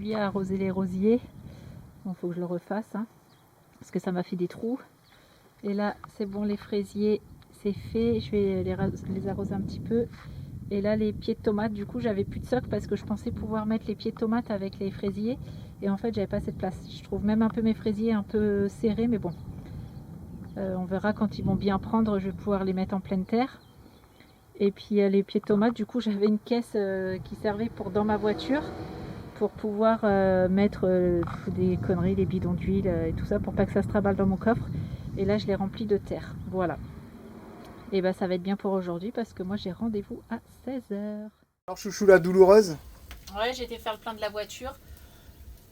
Julie a arrosé les rosiers. Bon, faut que je le refasse, hein, parce que ça m'a fait des trous. Et là, c'est bon, les fraisiers, c'est fait. Je vais les arroser un petit peu. Et là, les pieds de tomates, du coup, j'avais plus de soc parce que je pensais pouvoir mettre les pieds de tomates avec les fraisiers. Et en fait, j'avais pas assez de place. Je trouve même un peu mes fraisiers un peu serrés, mais bon. On verra quand ils vont bien prendre, je vais pouvoir les mettre en pleine terre. Et puis les pieds de tomates, du coup, j'avais une caisse qui servait pour dans ma voiture pour pouvoir mettre des conneries, des bidons d'huile et tout ça pour pas que ça se traballe dans mon coffre. Et là, je l'ai rempli de terre. Voilà. Et bah ça va être bien pour aujourd'hui parce que moi j'ai rendez-vous à 16h. Alors chouchou la douloureuse. Ouais, j'ai été faire le plein de la voiture.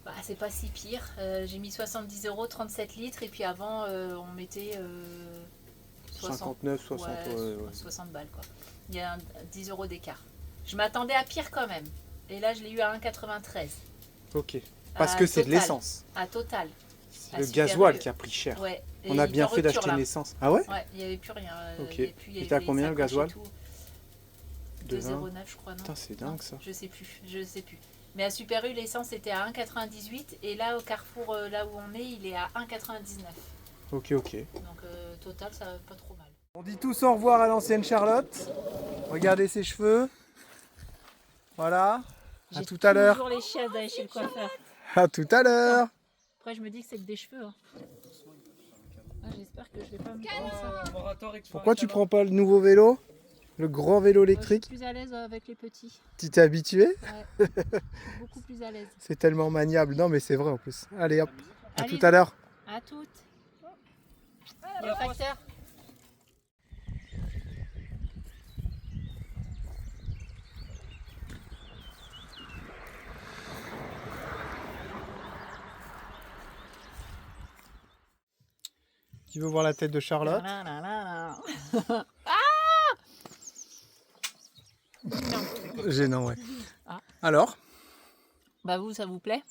Bah c'est pas si pire. J'ai mis 70 €, 37 litres et puis avant on mettait 59, 60, ouais. 60 balles quoi. Il y a 10 € d'écart. Je m'attendais à pire quand même. Et là je l'ai eu à 1,93. Ok. Parce que c'est de l'essence. À Total. C'est le gasoil qui a pris cher. Ouais. On a bien fait d'acheter une essence. Ah ouais? Ouais, il n'y avait plus rien. Ok. Et t'as combien le gasoil? De 0,9 je crois, non? Putain, c'est dingue ça. Je sais plus. Mais à Super U, l'essence était à 1,98 et là au Carrefour, là où on est, il est à 1,99. Ok. Donc Total, ça va pas trop mal. On dit tous au revoir à l'ancienne Charlotte. Regardez ses cheveux. Voilà. À tout à l'heure. J'ai toujours les chiasses d'aller chez le coiffeur. À tout à l'heure. Après, je me dis que c'est que des cheveux. Hein. Ah, j'espère que je vais pas me prendre ça. Pourquoi tu prends pas le nouveau vélo? Le grand vélo électrique? Je suis plus à l'aise avec les petits. Tu t'es habitué? Ouais. Je suis beaucoup plus à l'aise. C'est tellement maniable. Non mais c'est vrai en plus. Allez hop. À tout à l'heure. À toutes. Il y a le facteur. Tu veux voir la tête de Charlotte? Gênant, ouais. Ah. Alors? Bah vous, ça vous plaît?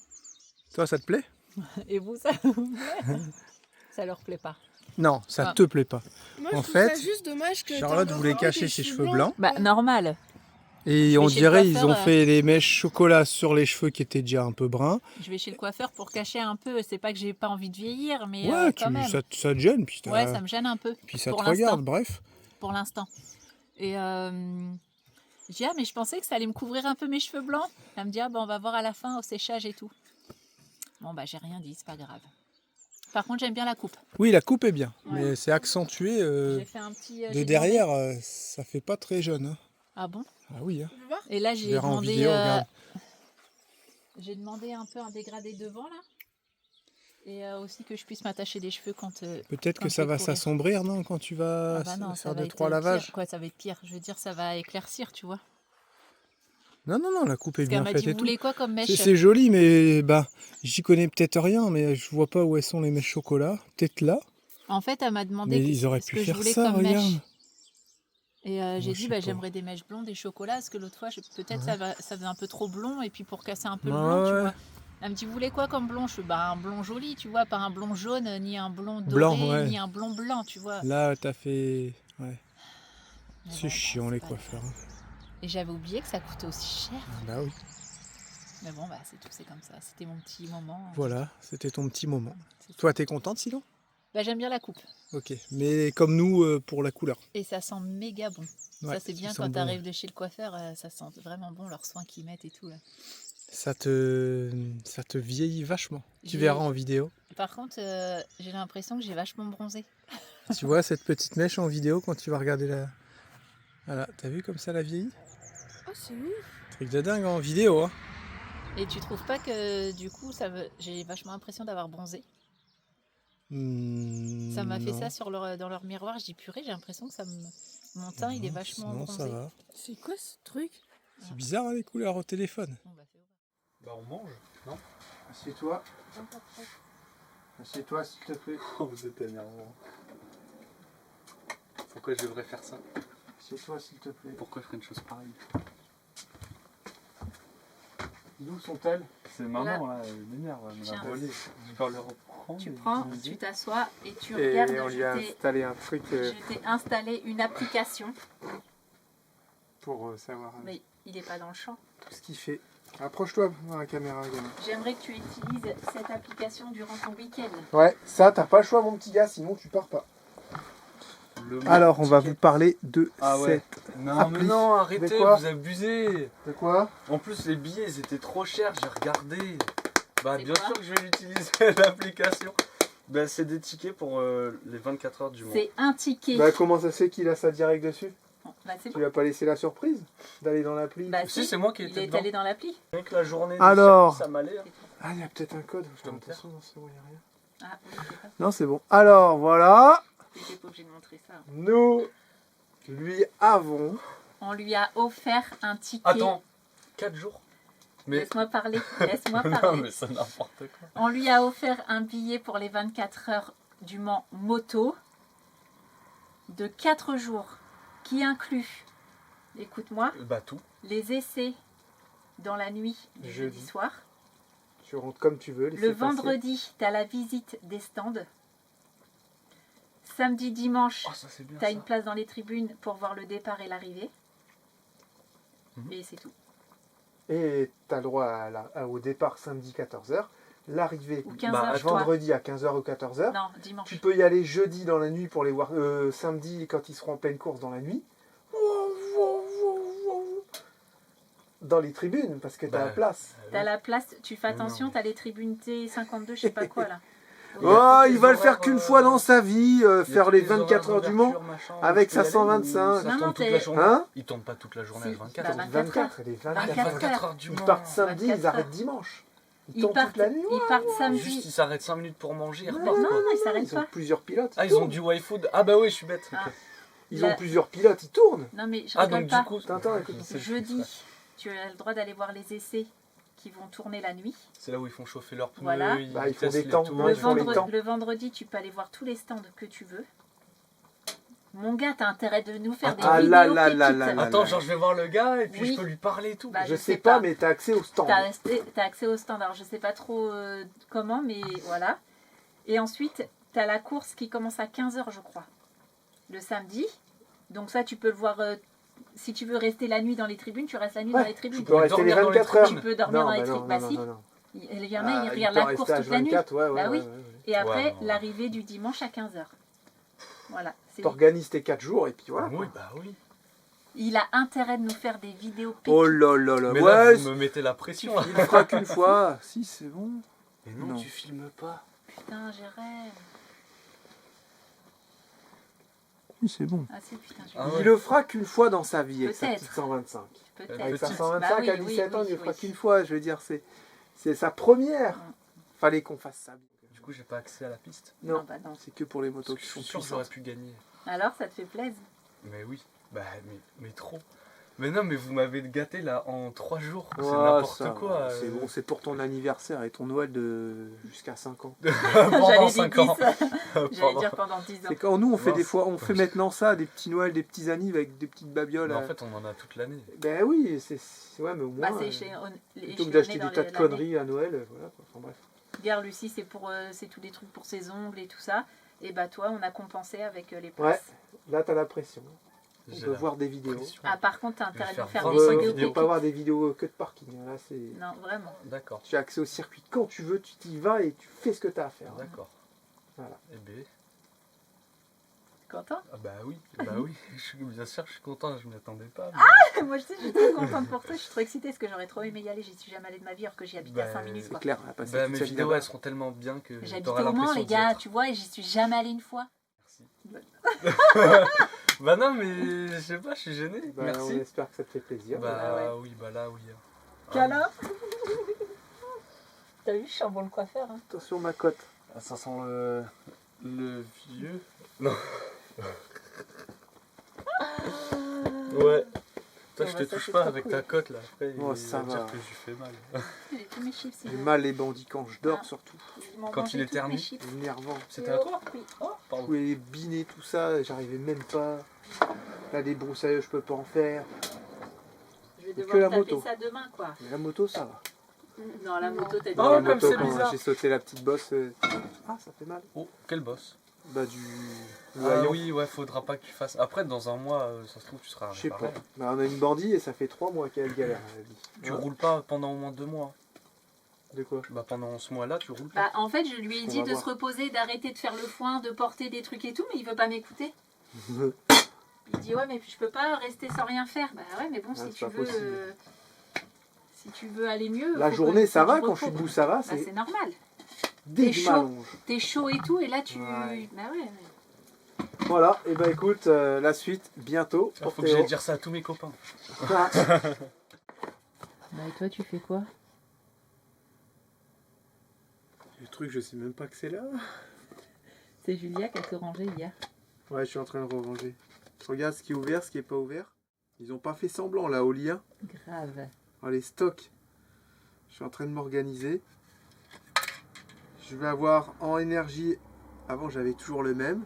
Toi, ça te plaît? Et vous, ça vous plaît? Ça leur plaît pas. Non, ça te plaît pas. Moi, en je trouve fait, ça juste dommage que Charlotte voulait cacher ses cheveux blancs. Bah normal. Et on chez le dirait ils coiffeur, ont fait les mèches chocolat sur les cheveux qui étaient déjà un peu bruns. Je vais chez le coiffeur pour cacher un peu. C'est pas que j'ai pas envie de vieillir, mais Ouais, quand même. ça te gêne. Puis Ouais, ça me gêne un peu. Puis ça pour te regarde, bref. Pour l'instant. Et je dis, ah, mais je pensais que ça allait me couvrir un peu mes cheveux blancs. Elle me dit, ah, bah, on va voir à la fin au séchage et tout. Bon, bah, j'ai rien dit, c'est pas grave. Par contre, j'aime bien la coupe. Oui, la coupe est bien, Ouais. mais c'est accentué. J'ai fait un petit. De derrière, ça fait pas très jeune. Hein. Ah bon? Ah oui. Hein. Et là, j'ai Verra en demandé. vidéo, regarde. J'ai demandé un peu un dégradé devant là. Et aussi que je puisse m'attacher les cheveux quand. Peut-être que ça va s'assombrir, non, quand tu vas Ah bah non, faire ça 2-3 lavages. Pire. Quoi, ça va être pire. Je veux dire, ça va éclaircir, tu vois. Non, la coupe est bien faite et tout. Vous voulez quoi comme mèche? C'est joli, mais bah, j'y connais peut-être rien, mais je vois pas où elles sont les mèches chocolat. Peut-être là. En fait, elle m'a demandé mais ils auraient pu ce que je faire voulais ça, comme regarde. mèche. Et j'ai dit, je sais pas. j'aimerais des mèches blondes et chocolat, parce que l'autre fois, peut-être ça faisait un peu trop blond, et puis pour casser un peu le blond, tu vois. Elle me dit, vous voulez quoi comme blond? Je fais, bah, un blond joli, tu vois, pas un blond jaune, ni un blond doré, ni un blond blanc, tu vois. Là, t'as fait... Ouais. C'est bon, chiant, les coiffeurs. Et j'avais oublié que ça coûtait aussi cher. Bah oui. Mais bon, bah, c'est tout, c'est comme ça. C'était mon petit moment. Voilà, c'était ton petit moment. Toi, t'es contente, sinon? Bah, j'aime bien la coupe. Ok, mais comme nous, pour la couleur. Et ça sent méga bon. Ouais, ça, c'est bien quand t'arrives de chez le coiffeur, ça sent vraiment bon, leurs soins qu'ils mettent et tout. Là. Ça te vieillit vachement. Tu verras en vidéo. Par contre, j'ai l'impression que j'ai vachement bronzé. Tu vois cette petite mèche en vidéo quand tu vas regarder la... Voilà, t'as vu comme ça la vieillit? Oh, c'est ouf. Truc de dingue en vidéo, hein. Et tu trouves pas que du coup, j'ai vachement l'impression d'avoir bronzé? Ça m'a fait ça dans leur miroir. Je dis purée, j'ai l'impression que mon teint il est vachement bronzé. Ça va. C'est quoi ce truc? C'est bizarre hein, les couleurs au téléphone. Bah on mange, non? Assieds-toi. Assieds-toi s'il te plaît. Oh, vous êtes énervant. Pourquoi je devrais faire ça? Assieds-toi s'il te plaît. Pourquoi je ferais une chose pareille? D'où sont-elles? C'est maman là, elle m'énerve, elle me l'a volé. Je vais le reprendre. Tu prends, tu t'assois et tu Et regardes. on lui a installé un truc Je t'ai installé une application. pour savoir Mais il n'est pas dans le champ. tout ce qu'il fait. Approche-toi dans la caméra, gamin. J'aimerais que tu utilises cette application durant ton week-end. Ouais, ça, t'as pas le choix, mon petit gars, sinon tu pars pas. Alors, on va vous parler de cette Non, mais appli. non, De arrêtez, quoi vous abusez. De quoi? En plus, les billets, ils étaient trop chers, j'ai regardé. Bah, C'est bien quoi sûr que je vais utiliser l'application. Bah, c'est des tickets pour les 24 heures du Mans. C'est un ticket. Bah, comment ça se fait qu'il a ça direct dessus? Bah, c'est Tu bon. lui as pas laissé la surprise d'aller dans l'appli? Bah, Si, c'est moi qui il étais est dedans. allé dans l'appli. Rien que la journée de Alors. circuit, ça m'allait. hein. Ah, il y a peut-être un code. Je dois me taire. Attention, non, c'est bon, il y a rien. Ah, oui, c'est pas. Non, c'est bon. Alors, voilà. T'étais pas obligé de montrer ça. Nous lui avons... On lui a offert un ticket. Attends, 4 jours. Mais Laisse-moi parler. Laisse-moi non, parler. mais c'est n'importe quoi. On lui a offert un billet pour les 24 heures du Mans moto de 4 jours qui inclut, écoute-moi, Bah, tout. les essais dans la nuit du jeudi Jeudi. soir. Tu rentres comme tu veux. Le laissez passer. vendredi, tu as la visite des stands. Samedi, dimanche, Oh, ça, c'est bien. tu as ça. une place dans les tribunes pour voir le départ et l'arrivée. Mhm. Et c'est tout. Et tu as le droit au départ samedi 14h. L'arrivée Ou 15 Bah, heures, je crois. vendredi à 15h ou 14h. Non, dimanche. Tu peux y aller jeudi dans la nuit pour les voir. Samedi quand ils seront en pleine course dans la nuit. Dans les tribunes parce que tu as Bah, la place. Tu as la place, tu fais Mais non, attention, mais- tu as les tribunes T52, je sais pas quoi là. Il y a Oh, tous il les va le faire horaires, qu'une fois dans sa vie, Il y a faire tous les les 24 heures horaires du Mans d'ouverture, machin. avec Je peux sa y aller ou 125. Ça Non, tourne non, toute t'es- la journée. Hein? Ils tournent pas toute la journée Si, à 24 bah, heures. 24 les Ah, 24 les 24 24 heures du Ils Mans. partent samedi, 24 ils arrêtent heures. dimanche. Ils Ils tournent partent, toute la nuit. ils partent Juste, samedi. ils s'arrêtent 5 minutes pour manger, ils Non, repartent. Non, quoi. non, ils s'arrêtent Ils ont pas. plusieurs pilotes. Ah, ils ils ont tournent. du Y-Food. Ah, bah oui, je suis bête. Ah. ok. Ils La- ont plusieurs pilotes, ils tournent. Non mais je Ah, rigole donc pas. du coup. Attends, écoute. Je sais, Jeudi, tu as le droit d'aller voir les essais qui vont tourner la nuit. C'est là où ils font chauffer leurs pneus. Voilà. Bah, ils font testent des les temps. tours. Non, ils font les temps. Le vendredi, tu peux aller voir tous les stands que tu veux. Mon gars, t'as intérêt de nous faire des Ah vidéos là là pépites. là là là. Attends, genre je vais voir le gars et puis Oui. je peux lui parler et tout. Bah, Je je sais sais pas, pas. mais t'as accès au stand. T'as accès au stand. Alors, je sais pas trop comment, mais voilà. Et ensuite, t'as la course qui commence à 15h, je crois. Le samedi. Donc ça, tu peux le voir... si tu veux rester la nuit dans les tribunes, tu restes la nuit Ouais, dans les tribunes. Tu peux rester les dormir dans les 24 heures. Tu peux dormir dans les bah tribunes. Bah si. non. Il y en a, Ah, ils il regardent peut la rester course à toute la nuit. 24, ouais, Bah oui. ouais. Et après, Ouais, non. l'arrivée du dimanche à 15h. Voilà. c'est- T'organises tes 4 jours et puis voilà. Oui, quoi. bah oui. Il a intérêt de nous faire des vidéos pépites. Oh là là là. Mais Ouais, là, vous me mettez la pression. là. il le fera qu'une fois. Si, c'est bon. Mais non, Non. tu filmes pas. Putain, j'ai rêve. Oui, c'est bon. Ah si, putain, j'ai Ah rêve. ouais. Il le fera qu'une fois dans sa vie avec sa Peut-être. petite 125. Peut-être. Avec sa Petite. 125 Bah oui, à 17 ans, oui, il le fera oui. qu'une fois. Je veux dire, c'est sa première. Fallait qu'on fasse ça. Du coup, j'ai pas accès à la piste. Non, Non, bah non. c'est que pour les motos Parce que qui je sont suis sûr que j'aurais puissantes. pu gagner. Alors, ça te fait plaisir. Mais oui. Bah, mais trop. Mais non, mais vous m'avez gâté là en 3 jours. C'est Ah, n'importe ça, quoi. C'est bon, c'est pour ton anniversaire et ton Noël de jusqu'à 5 ans. Pendant J'allais 5 dire ans. 10. J'allais dire pendant 10 ans. C'est quand nous on fait Mince. des fois, on fait maintenant ça, des petits Noëls, des petits annives avec des petites babioles. Mais en fait, on en a toute l'année. Ben oui, ouais, mais au moins. Bah, c'est chez plutôt que d'acheter des tas de conneries à Noël, voilà. Quoi. Enfin bref. Regarde, Lucie, c'est tous des trucs pour ses ongles et tout ça. Et bah, toi, on a compensé avec les Ouais, places. là t'as la pression. On J'ai peut la voir des vidéos. pression. Ah, par contre, t'as Je vais intérêt de nous faire faire 25 des On vidéos peut vidéos. pas avoir des vidéos que de parking. Là, c'est. Non, vraiment. D'accord. Tu as accès au circuit quand tu veux, tu t'y vas et tu fais ce que tu as à faire. D'accord. Voilà. Eh ben, Content? ah bah oui, bien sûr, je suis content, je m'y attendais pas. mais- Moi, je sais, je suis trop contente pour toi. Je suis trop excitée parce que j'aurais trop aimé y aller. J'y suis jamais allée de ma vie alors que j'y habite à Bah, 5 minutes. C'est Quoi. clair, on a passé Bah, toute mes sa vie vidéos, là-bas. elles seront tellement bien que J'habite t'auras au Mans, l'impression les d'y gars, être. tu vois, et j'y suis jamais allée une fois. Bah non, mais je sais pas, je suis gêné. Bah, Merci. On espère que ça te fait plaisir. Bah oui, bah là, oui. Câlin. T'as vu, je suis en bon le coiffeur. Hein. Attention ma cote. Ah, ça sent le vieux. Non. Ouais. Toi, je bah, te ça, touche c'est pas trop avec cool. ta cote là. Après, Oh, il ça va dire va. que je lui fais mal. J'ai tous mes chiffres, J'ai mal les bandits quand je dors Ah. surtout. Quand il est terminé. C'est énervant. C'était à toi? Oui. Oh. Pardon. Tous les biner, tout ça, j'arrivais même pas. Là, des broussailles, je peux pas en faire. Je vais Que devoir la taper moto. ça demain, quoi. Mais la moto, ça va. Non, la moto, t'as dit. Oh, Dans la comme moto, c'est quand bizarre. j'ai sauté la petite bosse. Ah, ça fait mal. Oh, quel boss. Bah, du. Ah haillon. oui, ouais, faudra pas que tu fasses. Après, dans un mois, ça se trouve, tu seras Je sais pas. réparé. Bah, on a une bandit et ça fait 3 mois qu'elle galère, elle a dit. Tu Hein roules pas pendant au moins 2 mois. De quoi? Bah, pendant ce mois-là, tu roules pas. Bah, en fait, je lui ai On dit va de voir. se reposer, d'arrêter de faire le foin, de porter des trucs et tout, mais il veut pas m'écouter. Il dit ouais, mais je peux pas rester sans rien faire. Bah ouais, mais bon, Ah, si c'est tu pas veux, possible. si tu veux aller mieux. La faut journée, que ça tu va, te quand je suis reposes. debout, ça va. Bah, C'est c'est normal. dès que t'es je chaud. m'allonge. T'es chaud et tout, et là tu. Ouais. Bah ouais. Voilà, et bah écoute, la suite bientôt. Il Pour faut que Théo. j'aille dire ça à tous mes copains. Ah. Bah et toi, tu fais quoi? Le truc, je sais même pas que c'est là. C'est Julia qui a tout rangé hier. Ouais, je suis en train de ranger. Regarde ce qui est ouvert, ce qui est pas ouvert. Ils ont pas fait semblant là au lien. Grave. Oh, les stocks. Je suis en train de m'organiser. Je vais avoir en énergie. Avant, j'avais toujours le même.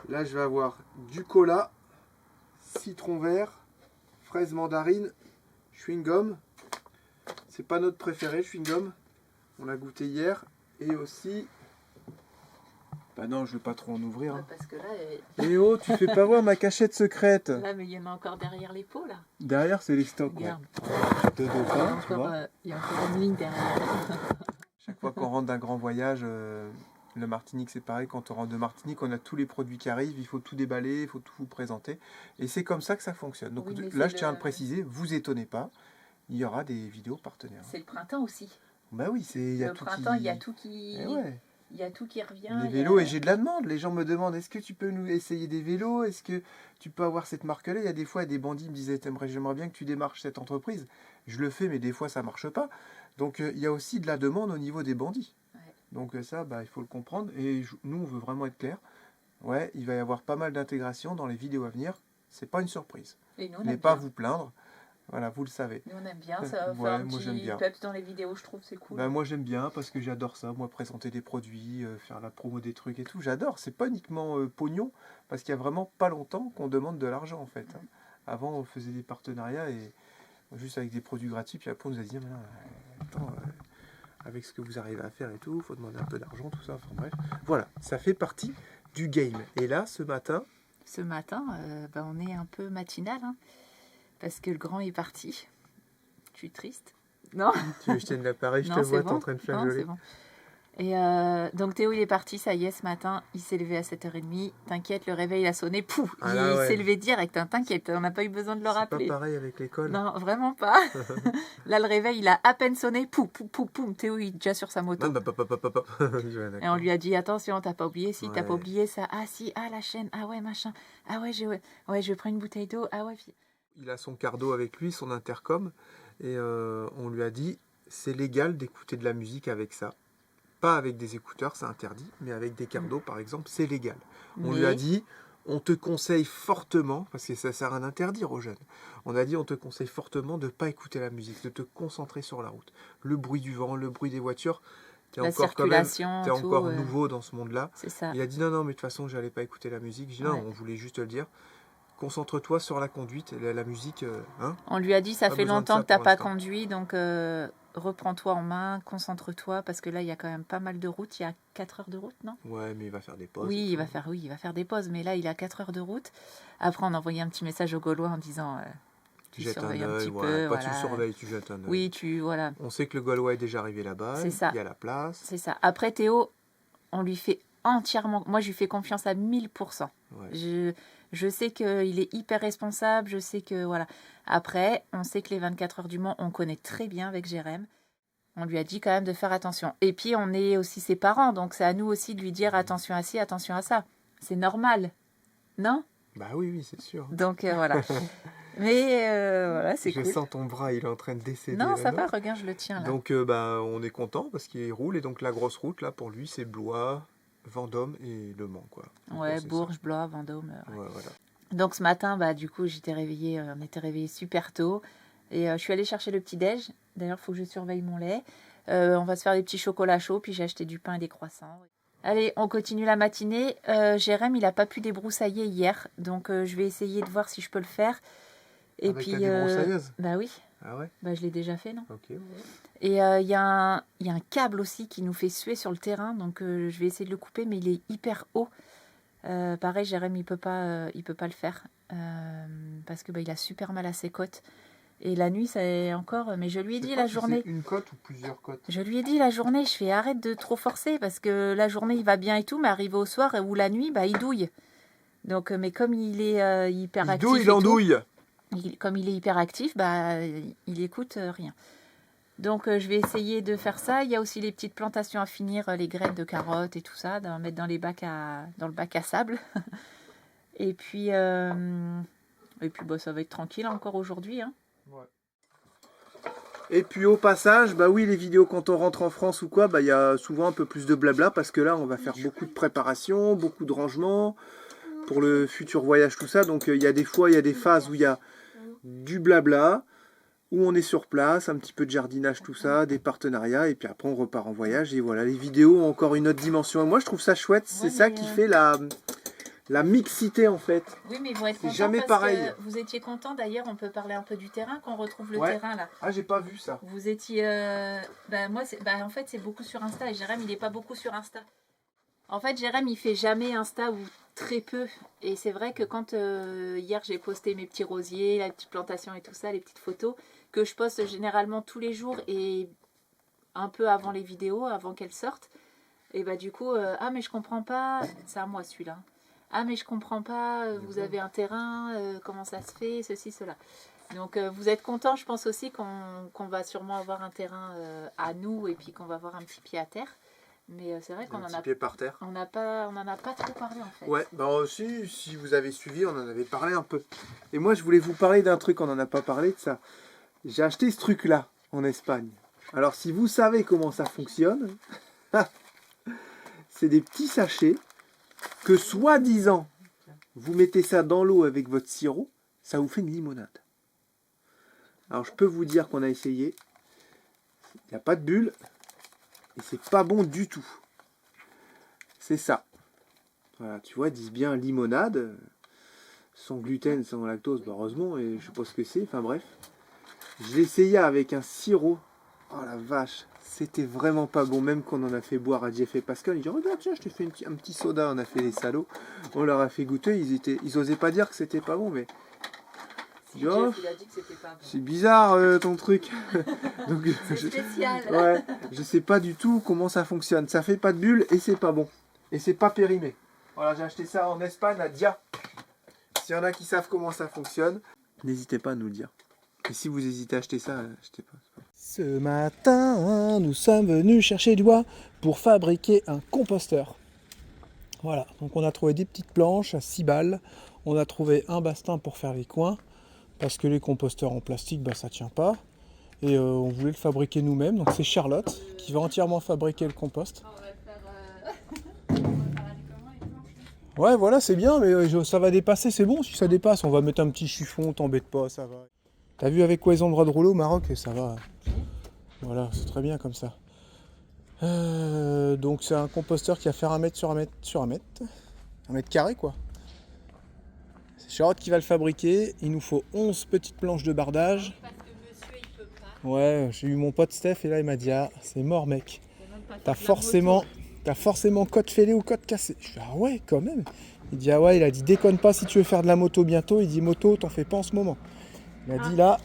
Là, je vais avoir du cola, citron vert, fraise mandarine, chewing-gum. C'est pas notre préféré, chewing-gum. On l'a goûté hier. Et aussi. Bah non, je vais pas trop en ouvrir. Hein. Parce que là, Eh oh, tu fais pas voir ma cachette secrète. là, mais il y en a encore derrière les pots là. Derrière, c'est les stocks. Ouais. Regarde. De Il y a dauphin, tu encore, vois. il y a encore une ligne derrière. Chaque fois qu'on rentre d'un grand voyage, le Martinique c'est pareil, quand on rentre de Martinique, on a tous les produits qui arrivent, il faut tout déballer, il faut tout vous présenter. Et c'est comme ça que ça fonctionne. Donc Oui, mais là, c'est je tiens à le- le préciser, vous étonnez pas, il y aura des vidéos partenaires. C'est le printemps aussi. Bah oui, il y a Le tout printemps, qui... il y a tout qui. Eh ouais. Il y a tout qui revient. Les il y a- vélos, et j'ai de la demande. Les gens me demandent, est-ce que tu peux nous essayer des vélos? Est-ce que tu peux avoir cette marque-là? Il y a des fois, des bandits me disaient, j'aimerais bien que tu démarches cette entreprise. Je le fais, mais des fois, ça marche pas. Donc, il y a aussi de la demande au niveau des bandits. Ouais. Donc ça, bah, il faut le comprendre. Et nous, on veut vraiment être clair. Ouais, il va y avoir pas mal d'intégration dans les vidéos à venir. C'est pas une surprise. Et nous, on N'allez aime pas bien. vous plaindre. Voilà, vous le savez. Nous, on aime bien. Ça va Ouais, faire un moi, j'aime petit bien. peps dans les vidéos, je trouve, c'est cool. Bah, moi j'aime bien parce que j'adore ça, moi présenter des produits, faire la promo des trucs et tout, j'adore. C'est pas uniquement pognon, parce qu'il y a vraiment pas longtemps qu'on demande de l'argent en fait. Hein. Avant on faisait des partenariats et juste avec des produits gratuits, puis après on nous a dit ah, mais non, attends, avec ce que vous arrivez à faire et tout, faut demander un peu d'argent, tout ça, enfin bref. Voilà, ça fait partie du game. Et là, ce matin, Ce matin, bah, on est un peu matinal, hein, parce que le grand est parti. Je suis triste. Non, tu veux que je tienne l'appareil, je non, te c'est vois, bon. t'es en train de Non, flageoler. c'est bon. Et donc Théo, il est parti, ça y est, ce matin. Il s'est levé à 7h30. T'inquiète, le réveil a sonné. Pouf, Ah il là, ouais. s'est levé direct. Hein, t'inquiète, on n'a pas eu besoin de le C'est pas rappeler. pareil avec l'école. Non, vraiment pas. Là, le réveil, il a à peine sonné. Pouf, pouf, pouf, pouf. Théo, il est déjà sur sa moto. Ah, bah, ouais, Et d'accord. on lui a dit attention, t'as pas oublié, si t'as Ouais. pas oublié ça. Ah si, ah la chaîne, ah ouais machin, ah ouais je prends une bouteille d'eau, ah ouais. Il a son cardo avec lui, son intercom, et on lui a dit c'est légal d'écouter de la musique avec ça. Pas avec des écouteurs, c'est interdit, mais avec des cardos par exemple, c'est légal. On lui a dit on te conseille fortement, parce que ça sert à d'interdire aux jeunes, on a dit on te conseille fortement de ne pas écouter la musique, de te concentrer sur la route. Le bruit du vent, le bruit des voitures, t'es La encore quand même, circulation, t'es tout, encore nouveau dans ce monde-là. c'est ça. Il a dit non, mais de toute façon, j'allais pas écouter la musique. J'ai dit non, Ouais. on voulait juste te le dire. Concentre-toi sur la conduite, la musique, hein. On lui a dit ça Pas fait besoin de longtemps ça que t'as pour pas l'instant. conduit, donc reprends-toi en main, concentre-toi, parce que là il y a quand même pas mal de routes, il y a 4 heures de route, non? Ouais, mais il va faire des pauses. Oui, et il tout. va faire des pauses, mais là il a 4 heures de route. Après on a envoyé un petit message aux Gaulois en disant Tu tu jettes un surveilles un œil, petit ouais. peu. Pas tu le surveilles, tu jettes un œil. Oui, voilà. On sait que le Gaulois est déjà arrivé là-bas. C'est ça. Il y a la place. C'est ça. Après Théo, on lui fait entièrement. Moi, je lui fais confiance à 1000%. Ouais. Je sais qu'il est hyper responsable. Je sais que voilà. Après, on sait que les 24 heures du Mans, on connaît très bien avec Jérém. On lui a dit quand même de faire attention. Et puis, on est aussi ses parents, donc c'est à nous aussi de lui dire attention à ci, attention à ça. C'est normal, non? Bah oui, oui, c'est sûr. Donc voilà. Mais voilà, c'est Je cool. sens ton bras, il est en train de décéder. Non, là, ça non va. Regarde, je le tiens là. Donc bah, on est content parce qu'il roule. Et donc la grosse route, là, pour lui, c'est Blois, Vendôme et Le Mans, quoi. Donc, Ouais, c'est Bourges, Blois, Vendôme. ça. Ouais, voilà. Donc ce matin, bah, du coup, j'étais réveillée, on était réveillés super tôt. Et je suis allée chercher le petit-déj. D'ailleurs, il faut que je surveille mon lait. On va se faire des petits chocolats chauds, puis j'ai acheté du pain et des croissants. Allez, on continue la matinée. Jérém, il n'a pas pu débroussailler hier. Donc je vais essayer de voir si je peux le faire. Et Avec puis, la débroussailleuse. bah oui. Ah ouais? Bah, je l'ai déjà fait, non? Ok, ouais. Et il y a un câble aussi qui nous fait suer sur le terrain, donc je vais essayer de le couper, mais il est hyper haut. Pareil, Jérém, il peut pas le faire parce que il a super mal à ses côtes. Et la nuit, c'est encore. Mais je lui ai dit la journée. C'est une côte ou plusieurs côtes? Je lui ai dit la journée, je fais arrête de trop forcer parce que la journée il va bien et tout, mais arrivé au soir ou la nuit, il douille. Donc, mais comme il est hyper actif, Il andouille. comme il est hyper actif, il écoute rien. Donc je vais essayer de faire ça. Il y a aussi les petites plantations à finir, les graines de carottes et tout ça, mettre dans le bac à sable. Et puis ça va être tranquille encore aujourd'hui. Hein. Ouais. Et puis au passage, oui, les vidéos quand on rentre en France ou quoi, il y a souvent un peu plus de blabla parce que là on va faire beaucoup de préparation, beaucoup de rangement pour le futur voyage, tout ça. Donc il y a des phases où il y a du blabla, où on est sur place, un petit peu de jardinage, tout ça, des partenariats, et puis après on repart en voyage. Et voilà, les vidéos ont encore une autre dimension. Et moi je trouve ça chouette, c'est ça qui fait la mixité en fait. Oui, mais ils vont être contents jamais parce pareil. que vous étiez contents. D'ailleurs, on peut parler un peu du terrain quand on retrouve le terrain là. Ah, j'ai pas vu ça. Vous étiez... moi, en fait, c'est beaucoup sur Insta et Jérém, il n'est pas beaucoup sur Insta. En fait, Jérém, il fait jamais Insta ou très peu. Et c'est vrai que quand hier, j'ai posté mes petits rosiers, la petite plantation et tout ça, les petites photos, que je poste généralement tous les jours et un peu avant les vidéos, avant qu'elles sortent. Et du coup, ah mais je comprends pas, c'est à moi celui-là. Ah mais je comprends pas, vous avez un terrain, comment ça se fait, ceci, cela. Donc vous êtes content, je pense aussi qu'on va sûrement avoir un terrain à nous et puis qu'on va avoir un petit pied à terre. Mais c'est vrai qu'on en a pied par terre. On en a pas trop parlé en fait. Ouais, aussi, si vous avez suivi, on en avait parlé un peu. Et moi, je voulais vous parler d'un truc, on n'en a pas parlé de ça. J'ai acheté ce truc-là en Espagne. Alors, si vous savez comment ça fonctionne, c'est des petits sachets que, soi-disant, vous mettez ça dans l'eau avec votre sirop, ça vous fait une limonade. Alors, je peux vous dire qu'on a essayé. Il n'y a pas de bulle. Et c'est pas bon du tout. C'est ça. Voilà, tu vois, ils disent bien limonade. Sans gluten, sans lactose, heureusement. Et je sais pas ce que c'est. Enfin bref. Je l'ai essayé avec un sirop. Oh la vache. C'était vraiment pas bon. Même qu'on en a fait boire à Jeff et Pascal. Ils disent regarde, tiens, je t'ai fait un petit soda. On a fait les salauds. On leur a fait goûter. Ils osaient pas dire que c'était pas bon. Mais Si Jeff, il a dit que c'était pas bon. C'est bizarre ton truc. Donc, c'est spécial. Ouais, je sais pas du tout comment ça fonctionne. Ça fait pas de bulles et c'est pas bon. Et c'est pas périmé. Voilà, j'ai acheté ça en Espagne à Dia. S'il y en a qui savent comment ça fonctionne, n'hésitez pas à nous le dire. Et si vous hésitez à acheter ça, achetez pas. Ce matin, nous sommes venus chercher du bois pour fabriquer un composteur. Voilà, donc on a trouvé des petites planches à 6 balles. On a trouvé un bastin pour faire les coins. Parce que les composteurs en plastique, ça tient pas. Et on voulait le fabriquer nous-mêmes. Donc c'est Charlotte qui va entièrement fabriquer le compost. On va faire Ouais, voilà, c'est bien, mais ça va dépasser, c'est bon. Si ça dépasse, on va mettre un petit chiffon, t'embête pas, ça va. T'as vu avec quoi ils ont le droit de rouler au Maroc et ça va. Voilà, c'est très bien comme ça. Donc c'est un composteur qui va faire 1 mètre sur 1 mètre sur 1 mètre. 1 mètre carré, quoi. C'est Charlotte qui va le fabriquer. Il nous faut 11 petites planches de bardage. parce que monsieur il peut pas. Ouais, j'ai eu mon pote Steph et là il m'a dit ah, c'est mort mec. T'as forcément côte fêlée ou côte cassée. Je fais ah ouais quand même. Il dit ah ouais, il a dit déconne pas si tu veux faire de la moto bientôt. Il dit moto t'en fais pas en ce moment. Il m'a dit là,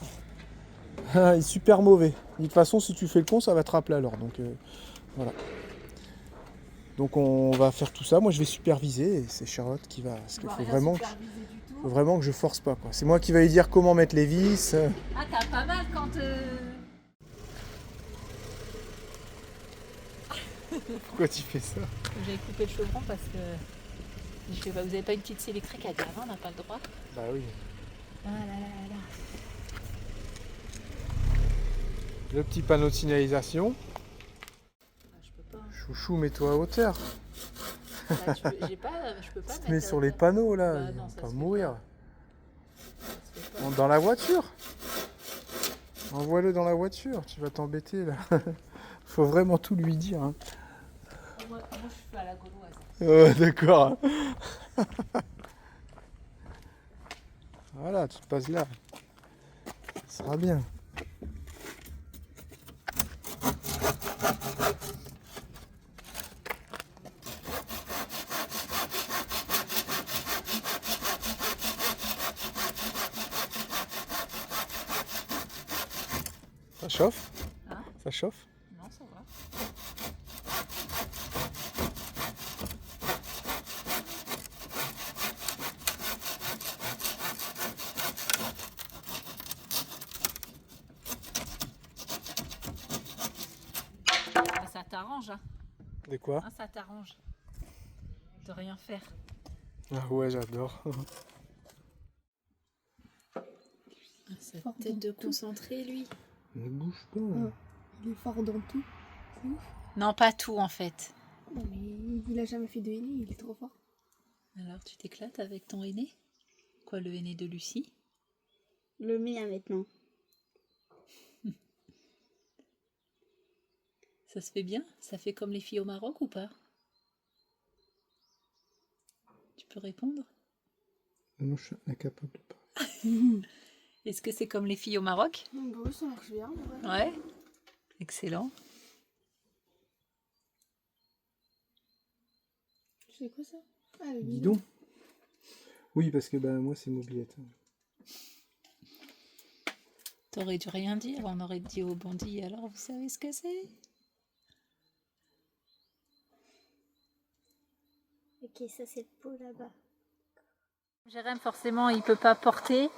il est super mauvais. Il dit, de toute façon si tu fais le con ça va te rappeler alors. Donc voilà. Donc on va faire tout ça. Moi je vais superviser et c'est Charlotte qui va. Parce qu'il faut vraiment que je force pas quoi. C'est moi qui va lui dire comment mettre les vis. Ah t'as pas mal quand... Pourquoi tu fais ça? J'ai coupé le chaudron parce que... Je fais, vous avez pas une petite scie électrique à dire non, on n'a pas le droit. Bah oui. Ah là là là. Le petit panneau de signalisation. Ah, je peux pas. Chouchou, mets-toi à hauteur. Bah, je peux pas Tu te mettre mets sur les panneaux là, Bah, ils non, vont ça pas se fait mourir. Ça se fait pas. Dans la voiture. Envoie-le dans la voiture, tu vas t'embêter là. Faut vraiment tout lui dire. Hein. Moi je fais à la gauloise. D'accord. Voilà, tu te passes là. Ça sera bien. Ça chauffe? Hein? Ça chauffe? Non, ça va. Ah, ça t'arrange, hein? De quoi? Ah, ça t'arrange de rien faire. Ah ouais, j'adore. Cette Fort tête dans de tout. concentré, lui. Ne bouge pas. Il est fort dans tout. C'est ouf. Non, pas tout en fait. Non, mais il a jamais fait de henné, il est trop fort. Alors, tu t'éclates avec ton aîné? Quoi, le aîné de Lucie? Le mien maintenant. Ça se fait bien? Ça fait comme les filles au Maroc ou pas? Tu peux répondre? Non, je suis incapable de parler. Est-ce que c'est comme les filles au Maroc? Bah oui, ça marche bien. Ouais. Ouais. Excellent. C'est quoi ça? Ah, le Dis donc. Oui, parce que moi, c'est mobilette. T'aurais dû rien dire, on aurait dit au bandit, alors vous savez ce que c'est? Ok, ça c'est le pot là-bas. Jérém, forcément, il peut pas porter.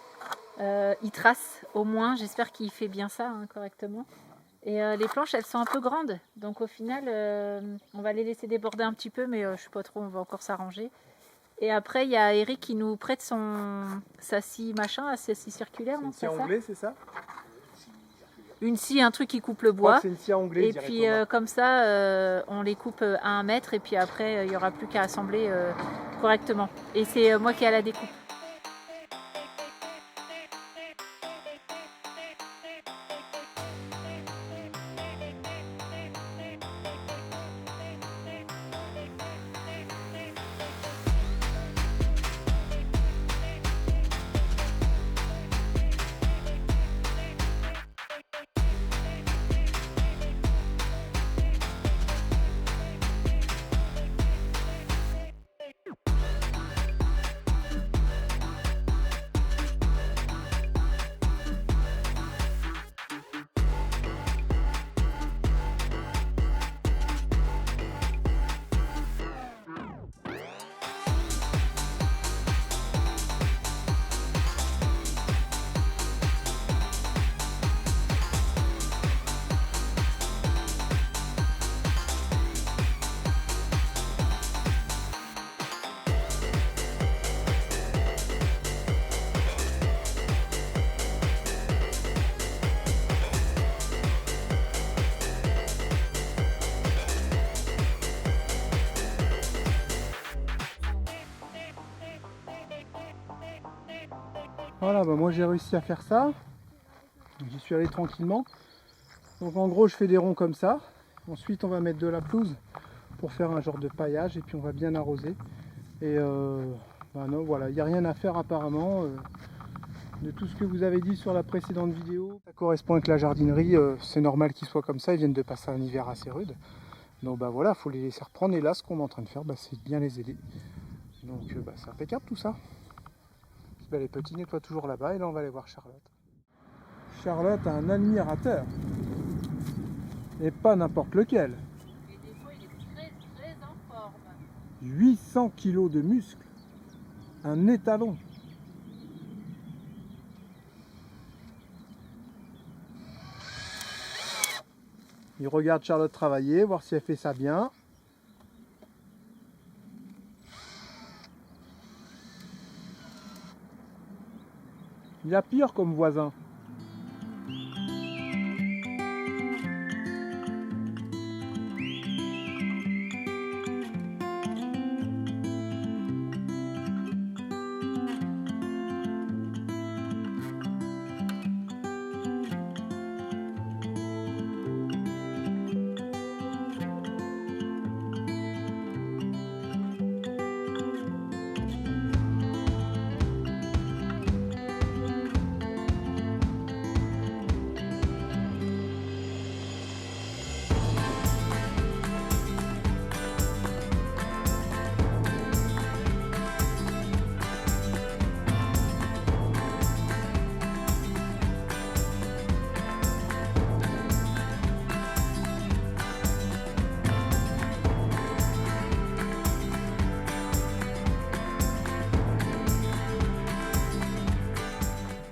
Il trace au moins. J'espère qu'il fait bien ça hein, correctement. Et les planches, elles sont un peu grandes. Donc au final, on va les laisser déborder un petit peu, mais je sais pas trop, on va encore s'arranger. Et après, il y a Eric qui nous prête sa scie machin, sa scie circulaire. Non, C'est c'est une scie ça anglais, c'est ça? Une scie, un truc qui coupe le Je crois bois. que c'est une scie anglais Et puis comme ça, on les coupe à 1 mètre et puis après, il n'y aura plus qu'à assembler correctement. Et c'est moi qui ai à la découpe. Voilà, moi j'ai réussi à faire ça. J'y suis allé tranquillement. Donc en gros, je fais des ronds comme ça. Ensuite, on va mettre de la pelouse pour faire un genre de paillage et puis on va bien arroser. Et non, voilà, il n'y a rien à faire apparemment. De tout ce que vous avez dit sur la précédente vidéo, ça correspond avec la jardinerie. C'est normal qu'ils soient comme ça. Ils viennent de passer un hiver assez rude. Donc voilà, il faut les laisser reprendre. Et là, ce qu'on est en train de faire, c'est de bien les aider. Donc c'est impeccable tout ça. Les petits nettoient toujours là-bas et là on va aller voir Charlotte. Charlotte a un admirateur. Et pas n'importe lequel. Et des fois, il est très en forme. 800 kg de muscles. Un étalon. Il regarde Charlotte travailler, voir si elle fait ça bien. Il y a pire comme voisin.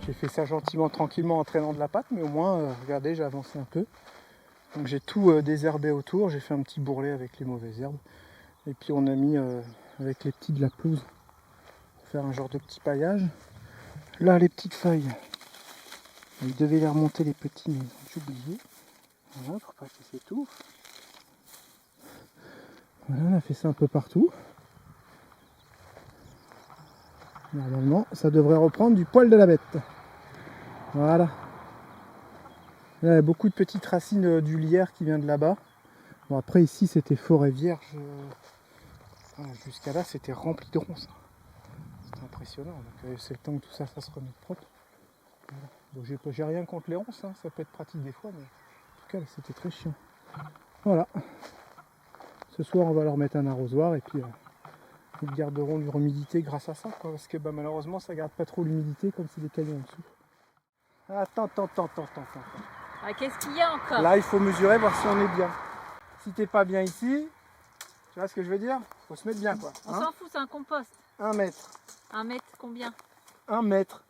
J'ai fait ça gentiment, tranquillement, en traînant de la pâte, mais au moins, regardez, j'ai avancé un peu. Donc j'ai tout désherbé autour, j'ai fait un petit bourrelet avec les mauvaises herbes. Et puis on a mis avec les petits de la pelouse pour faire un genre de petit paillage. Là, les petites feuilles, ils devaient les remonter les petits, mais j'ai oublié. Voilà, pour pas qu'ils s'étouffent. Voilà, on a fait ça un peu partout. Normalement, ça devrait reprendre du poil de la bête. Voilà. Là, il y a beaucoup de petites racines du lierre qui vient de là-bas. Bon, après, ici, c'était forêt vierge. Voilà, jusqu'à là, c'était rempli de ronces. C'était impressionnant. Donc, c'est le temps que tout ça, ça se remette propre. Voilà. Donc, j'ai rien contre les ronces. Hein. Ça peut être pratique des fois, mais en tout cas, là, c'était très chiant. Voilà. Ce soir, on va leur mettre un arrosoir et puis ils garderont leur humidité grâce à ça, quoi, parce que malheureusement, ça garde pas trop l'humidité comme c'est des cailloux en dessous. Attends. Ah, qu'est-ce qu'il y a encore? Là, il faut mesurer, voir si on est bien. Si t'es pas bien ici, tu vois ce que je veux dire? Faut se mettre bien, quoi. On s'en fout, c'est un compost. 1 mètre. 1 mètre combien? 1 mètre.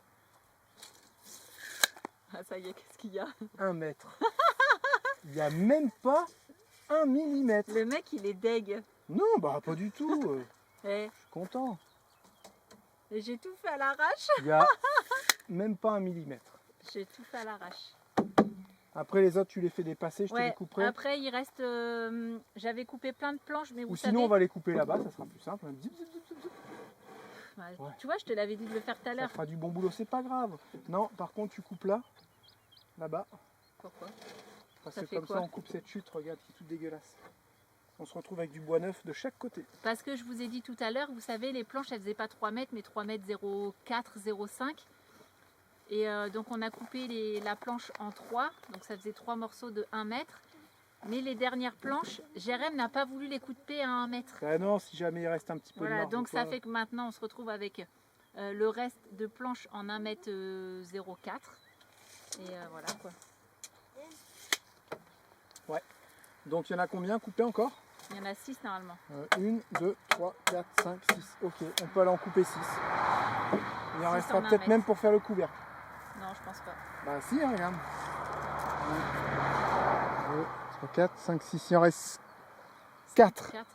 Ah, ça y est, qu'est-ce qu'il y a? 1 mètre. Il n'y a même pas 1 millimètre. Le mec, il est deg. Non, bah pas du tout. Eh, Je suis content. et j'ai tout fait à l'arrache. Il n'y a même pas 1 millimètre. J'ai tout fait à l'arrache. Après les autres, tu les fais dépasser, je te les Ouais, couperai. après il reste... j'avais coupé plein de planches, mais vous Ou savez... sinon, on va les couper là-bas, ça sera plus simple. Zip, zip, zip, zip, zip. Ouais, Ouais. Tu vois, je te l'avais dit de le faire tout à Ça l'heure. fera du bon boulot, c'est pas grave. Non, par contre, tu coupes là-bas. Pourquoi? Parce Ça que fait comme quoi? ça, on coupe cette chute, regarde, qui est toute dégueulasse. On se retrouve avec du bois neuf de chaque côté. Parce que je vous ai dit tout à l'heure, vous savez, les planches, elles faisaient pas 3 mètres, mais 3 mètres 0,4, 0,5. Et donc on a coupé la planche en 3, donc ça faisait 3 morceaux de 1 mètre. Mais les dernières planches, Jérém n'a pas voulu les couper à 1 mètre. Ah non, si jamais il reste un petit peu de Voilà, marge. donc des fois, ça fait que maintenant on se retrouve avec le reste de planches en 1 mètre 0,4. Et voilà quoi. Donc il y en a combien coupés encore? Il y en a 6 normalement. 1, 2, 3, 4, 5, 6. Ok, on peut aller en couper 6. Il en Six restera en un peut-être mètre. même pour faire le couvercle. Non, je pense pas. Bah si, hein, regarde. 1, 2, 3, 4, 5, 6. Il en reste 4. 4?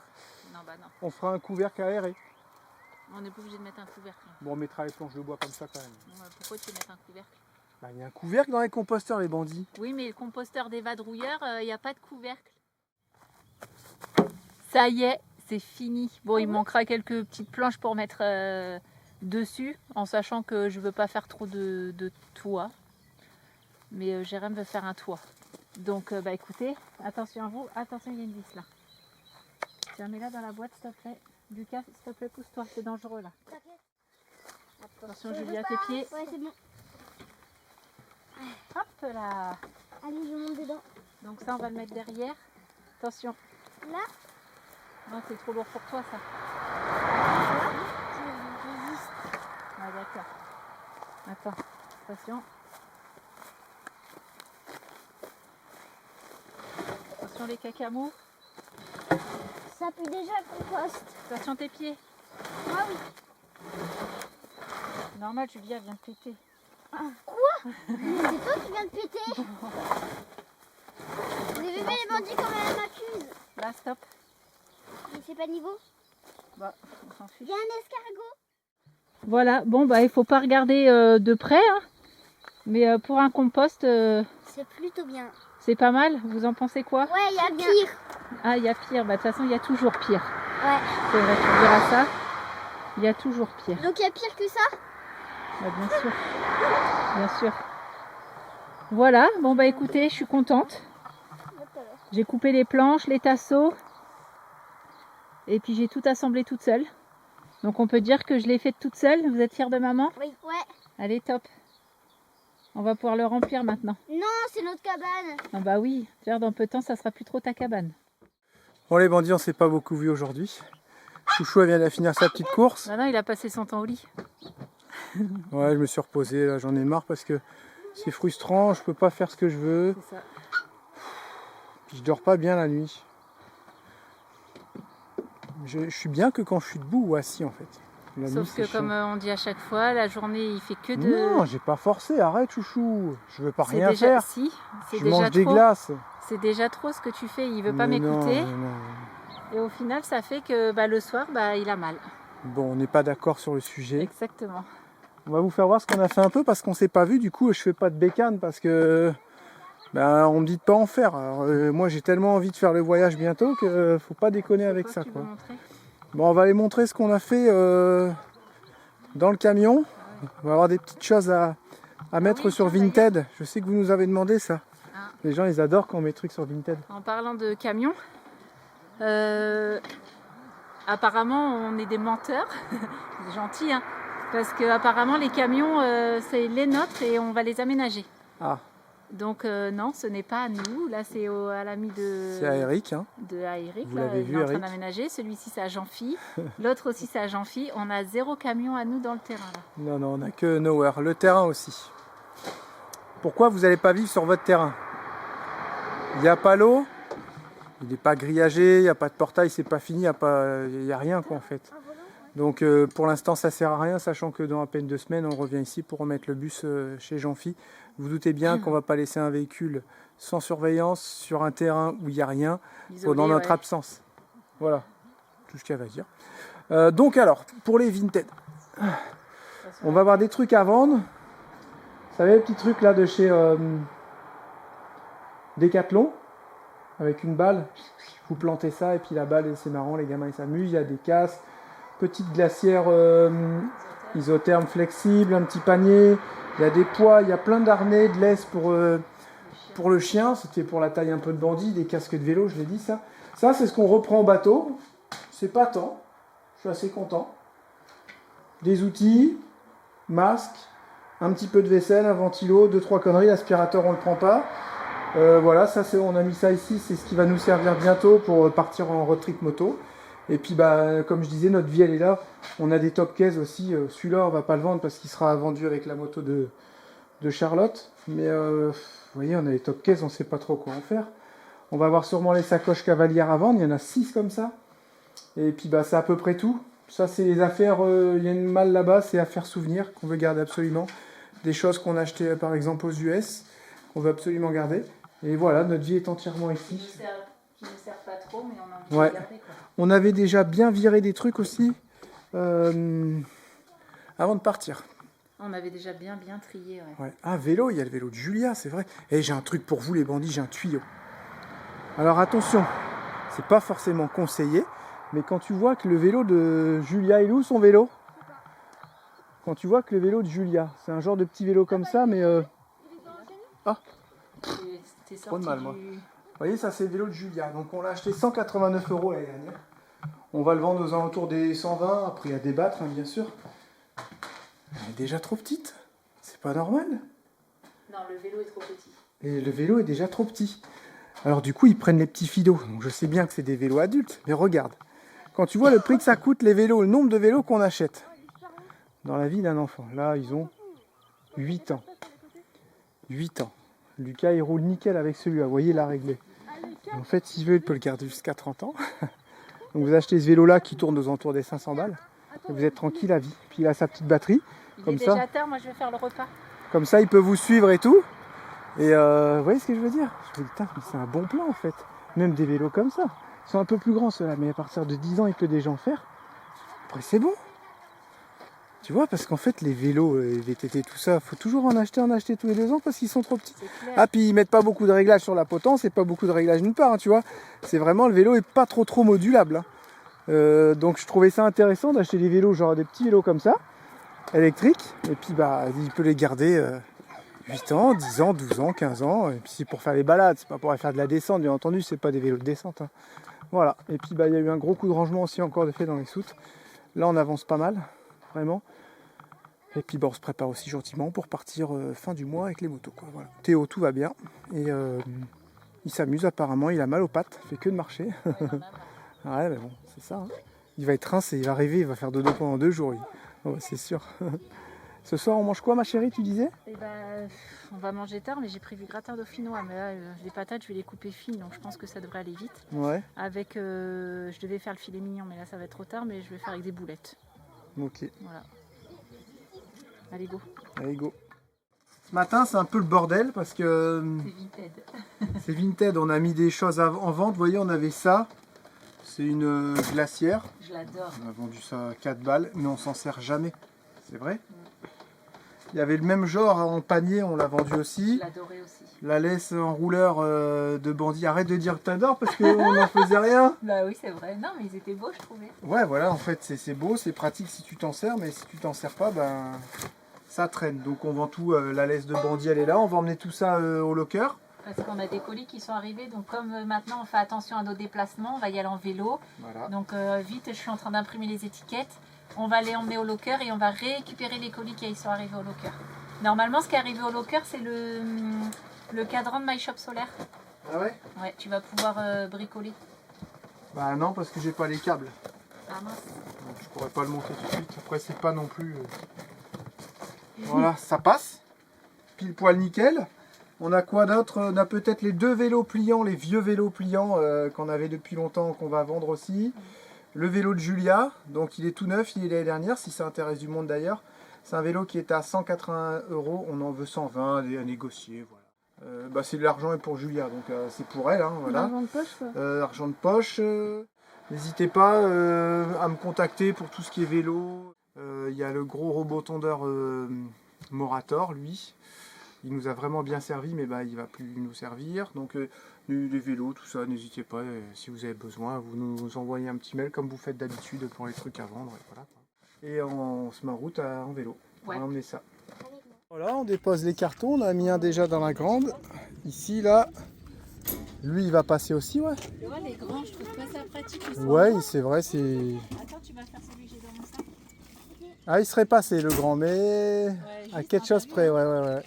Non, bah non. On fera un couvercle aéré. On n'est pas obligé de mettre un couvercle. Bon, on mettra les planches de bois comme ça quand même. Bon, pourquoi tu veux mettre un couvercle? Bah, il y a un couvercle dans les composteurs, les bandits. Oui, mais le composteur des vadrouilleurs, il n'y a pas de couvercle. Ça y est, c'est fini. Bon, il manquera quelques petites planches pour mettre dessus, en sachant que je veux pas faire trop de toit. Mais Jérém veut faire un toit. Donc, bah écoutez, attention à vous. Attention, il y a une vis là. Tiens, mets-la dans la boîte, s'il te plaît. Lucas, s'il te plaît, pousse-toi, c'est dangereux là. Attention, Julia, tes pieds. Ouais, c'est bon. Hop là. Allez, je monte dedans. Donc ça, on va le mettre derrière. Attention. Là, Non, c'est trop lourd pour toi, ça. je résiste. Ah, d'accord. Attends, attention. Attention les cacamous. Ça pue déjà le compost. Attention tes pieds. Ah oui. Normal, Julia vient de péter. Quoi? C'est toi qui viens de péter. Vous avez vu les bandits comme elle m'accuse? Là, stop. Mais c'est pas niveau. Bah, on s'en fiche. Il y a un escargot. Voilà, bon, bah, il faut pas regarder de près. Hein. Mais pour un compost, C'est plutôt bien. c'est pas mal. Vous en pensez quoi? Ouais, il y a pire. Ah, il y a pire. Bah, de toute façon, il y a toujours pire. Ouais. C'est vrai, tu diras ça. Il y a toujours pire. Donc il y a pire que ça? Bah, bien sûr. Bien sûr. Voilà, bon bah écoutez, je suis contente. J'ai coupé les planches, les tasseaux. Et puis j'ai tout assemblé toute seule. Donc on peut dire que je l'ai faite toute seule. Vous êtes fiers de maman? Oui. Ouais. Allez, top. On va pouvoir le remplir maintenant. Non, c'est notre cabane. Ah bah oui, tiens, dans peu de temps, ça sera plus trop ta cabane. Bon les bandits, on s'est pas beaucoup vu aujourd'hui. Chouchou elle vient de finir sa petite course. Bah non, il a passé son temps au lit. Ouais, je me suis reposé, là j'en ai marre parce que c'est frustrant, je peux pas faire ce que je veux. C'est ça. Puis je dors pas bien la nuit. Je suis bien que quand je suis debout ou assis en fait. La nuit, Sauf c'est que chiant. comme on dit à chaque fois, la journée il fait que de... Non, j'ai pas forcé, arrête chouchou. Je veux pas C'est rien déjà... faire. Si, c'est Je déjà mange des trop. glaces. C'est déjà trop ce que tu fais, il veut pas Mais non, m'écouter. mais non. Et au final, ça fait que le soir, il a mal. Bon, on n'est pas d'accord sur le sujet. Exactement. On va vous faire voir ce qu'on a fait un peu parce qu'on s'est pas vu. Du coup, je fais pas de bécane parce que on me dit de pas en faire. Alors, moi, j'ai tellement envie de faire le voyage bientôt que faut pas déconner avec ça, Tu quoi. veux montrer ? Bon, on va aller montrer ce qu'on a fait dans le camion. On va avoir des petites choses à mettre oui, sur tiens, Vinted. Je sais que vous nous avez demandé ça. Ah. Les gens, ils adorent quand on met des trucs sur Vinted. En parlant de camion, apparemment on est des menteurs. C'est gentil, hein, parce que apparemment les camions c'est les nôtres et on va les aménager. Ah, Donc non, ce n'est pas à nous. Là c'est à l'ami de... c'est à Eric, hein. De Eric, Vous là, l'avez il vu, est en train Eric d'aménager. Celui-ci c'est à Jean-Phi. L'autre aussi c'est à Jean-Phi. On a 0 camion à nous dans le terrain là. Non, non, on n'a que Nowhere. Le terrain aussi. Pourquoi vous n'allez pas vivre sur votre terrain? Il n'y a pas l'eau, il n'est pas grillagé, il n'y a pas de portail, c'est pas fini, il n'y a rien quoi en fait. Donc pour l'instant ça sert à rien, sachant que dans à peine 2 semaines on revient ici pour remettre le bus chez Jean-Phi. Vous doutez bien qu'on ne va pas laisser un véhicule sans surveillance sur un terrain où il n'y a rien Isolé, pendant notre ouais. absence. Voilà, tout ce qu'il y a à dire. Donc alors, pour les Vinted, on va avoir des trucs à vendre. Vous savez, les petits trucs là de chez Decathlon, avec une balle, vous plantez ça et puis la balle, c'est marrant, les gamins ils s'amusent. Il y a des casques, petite glacière isotherme flexible, un petit panier, il y a des poids, il y a plein d'harnais, de laisse pour le chien, c'était pour la taille un peu de bandit, des casques de vélo, je l'ai dit ça. Ça c'est ce qu'on reprend au bateau, c'est pas tant, je suis assez content. Des outils, masque, un petit peu de vaisselle, un ventilo, 2-3 conneries, l'aspirateur on le prend pas. Voilà, ça on a mis ça ici, c'est ce qui va nous servir bientôt pour partir en road trip moto. Et puis comme je disais, notre vie elle est là. On a des top cases aussi. Celui-là on va pas le vendre parce qu'il sera vendu avec la moto de Charlotte. Mais vous voyez, on a les top cases, on sait pas trop quoi en faire. On va avoir sûrement les sacoches cavalières à vendre. Il y en a 6 comme ça. Et puis c'est à peu près tout. Ça c'est les affaires, il y a une malle là-bas, c'est affaires souvenirs qu'on veut garder absolument. Des choses qu'on a achetées par exemple aux US, qu'on veut absolument garder. Et voilà, notre vie est entièrement ici. Qui ne sert pas trop, mais on a envie Ouais. de garder, quoi. On avait déjà bien viré des trucs aussi avant de partir. On avait déjà bien trié. Ouais. Ouais. Ah, vélo, il y a le vélo de Julia, c'est vrai. Et j'ai un truc pour vous les bandits, j'ai un tuyau. Alors attention, c'est pas forcément conseillé, mais quand tu vois que le vélo de Julia, il est où son vélo? Quand tu vois que le vélo de Julia, c'est un genre de petit vélo comme ça, mais... T'es Trop de sorti mal, moi. Vous voyez, ça c'est le vélo de Julia. Donc on l'a acheté 189 € l'année dernière. On va le vendre aux alentours des 120, après à débattre, hein, bien sûr. Elle est déjà trop petite. C'est pas normal. Non, le vélo est trop petit. Et le vélo est déjà trop petit. Alors du coup, ils prennent les petits fidos. Donc je sais bien que c'est des vélos adultes, mais regarde. Quand tu vois le prix que ça coûte les vélos, le nombre de vélos qu'on achète dans la vie d'un enfant. Là, ils ont 8 ans. 8 ans. Lucas, il roule nickel avec celui-là. Vous voyez, il l'a réglé. En fait, s'il veut, il peut le garder jusqu'à 30 ans. Donc vous achetez ce vélo-là qui tourne aux alentours des 500 balles. Et vous êtes tranquille à vie. Puis il a sa petite batterie. Il Comme est ça. déjà tard, moi je vais faire le repas. Comme ça, il peut vous suivre et tout. Et vous voyez ce que je veux dire? Je me dis, putain, mais c'est un bon plan en fait. Même des vélos comme ça. Ils sont un peu plus grands ceux-là, mais à partir de 10 ans, il peut déjà en faire. Après, c'est bon. Tu vois, parce qu'en fait, les vélos, les VTT, tout ça, faut toujours en acheter tous les 2 ans parce qu'ils sont trop petits. C'est clair. Ah, puis ils mettent pas beaucoup de réglages sur la potence et pas beaucoup de réglages nulle part, hein, tu vois. C'est vraiment, le vélo est pas trop modulable. Hein. Donc je trouvais ça intéressant d'acheter des vélos, genre des petits vélos comme ça, électriques. Et puis il peut les garder 8 ans, 10 ans, 12 ans, 15 ans. Et puis c'est pour faire les balades, c'est pas pour faire de la descente, bien entendu, c'est pas des vélos de descente. Hein. Voilà. Et puis il y a eu un gros coup de rangement aussi encore de fait dans les soutes. Là on avance pas mal, vraiment. Et puis on se prépare aussi gentiment pour partir fin du mois avec les motos, quoi. Voilà. Théo, tout va bien. Et il s'amuse apparemment, il a mal aux pattes, il fait que de marcher. Ouais, mais bon, c'est ça. Hein. Il va être rincé, il va rêver, il va faire dodo pendant 2 jours. Oh, c'est sûr. Ce soir, on mange quoi, ma chérie, tu disais? Eh ben, on va manger tard, mais j'ai prévu gratin dauphinois. Mais là, les patates, je vais les couper fines, donc je pense que ça devrait aller vite. Ouais. Avec, je devais faire le filet mignon, mais là, ça va être trop tard, mais je vais faire avec des boulettes. Ok. Voilà. Allez, go. Allez, go. Ce matin, c'est un peu le bordel parce que C'est Vinted. c'est Vinted. On a mis des choses en vente. Vous voyez, on avait ça. C'est une glacière. Je l'adore. On a vendu ça à 4 balles, mais on s'en sert jamais. C'est vrai. Il y avait le même genre en panier, on l'a vendu Je aussi. l'adorais aussi. La laisse en rouleur de bandit. Arrête de dire que t'adores parce qu'on n'en faisait rien. Bah oui, c'est vrai. Non, mais ils étaient beaux, je trouvais. Ouais, voilà, en fait, c'est beau, c'est pratique si tu t'en sers, mais si tu t'en sers pas, ben ça traîne. Donc on vend tout, la laisse de bandit, elle est là. On va emmener tout ça au locker. Parce qu'on a des colis qui sont arrivés. Donc, comme maintenant, on fait attention à nos déplacements, on va y aller en vélo. Voilà. Donc, vite, je suis en train d'imprimer les étiquettes. On va les emmener au locker et on va récupérer les colis qui sont arrivés au locker. Normalement, ce qui est arrivé au locker, c'est le cadran de My Shop solaire. Ah ouais? Ouais, tu vas pouvoir bricoler. Bah non, parce que j'ai pas les câbles. Ah mince. Donc je pourrais pas le monter tout de suite. Après, c'est pas non plus. Voilà, ça passe. Pile poil nickel. On a quoi d'autre? On a peut-être les 2 vélos pliants, les vieux vélos pliants qu'on avait depuis longtemps, qu'on va vendre aussi. Le vélo de Julia, donc il est tout neuf, il est l'année dernière, si ça intéresse du monde d'ailleurs. C'est un vélo qui est à 180 €, on en veut 120 à négocier. Voilà. Bah, c'est de l'argent pour Julia, donc c'est pour elle. Hein, voilà. L'argent de poche, quoi. Argent de poche. N'hésitez pas à me contacter pour tout ce qui est vélo. Il y a le gros robot tondeur Morator, lui. Il nous a vraiment bien servi, mais bah, il ne va plus nous servir. Donc les vélos, tout ça, n'hésitez pas. Si vous avez besoin, vous nous envoyez un petit mail comme vous faites d'habitude pour les trucs à vendre. Et, voilà. Et on se met en route en vélo. Ouais. On va emmener ça. Voilà, on dépose les cartons. On a mis un déjà dans la grande. Ici, là. Lui, il va passer aussi, ouais. Tu vois, les grands, je trouve pas ça pratique. Ouais, c'est vrai, c'est... Attends, tu vas faire celui que j'ai dans mon sac. Ah, il serait passé, le grand, mais à juste quelque un chose peu près, ouais.